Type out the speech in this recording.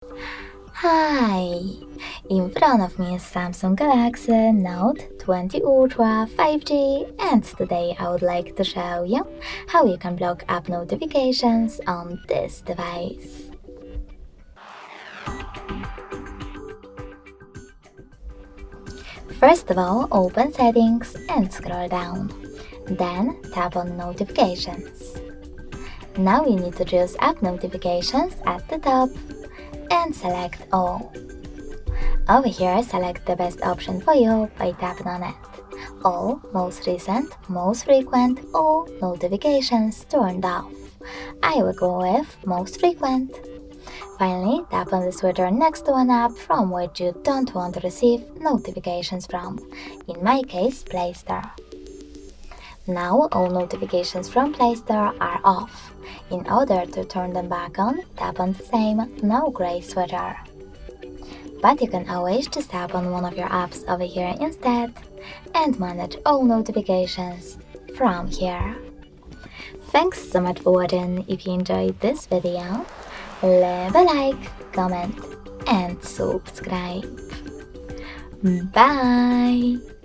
Hi! In front of me is Samsung Galaxy Note 20 Ultra 5G, and today I would like to show you how you can block app notifications on this device. First of all, open Settings and scroll down. Then tap on Notifications. Now you need to choose App Notifications at the top and select All. Over here, select the best option for you by tapping on it. All, most recent, most frequent, all notifications turned off. I will go with most frequent. Finally, tap on the switcher next to an app from which you don't want to receive notifications from, in my case, Play Store. Now all notifications from Play Store are off. In order to turn them back on, tap on the same no gray switcher. But you can always just tap on one of your apps over here instead and manage all notifications from here. Thanks so much for watching. If you enjoyed this video, leave a like, comment and subscribe. Bye!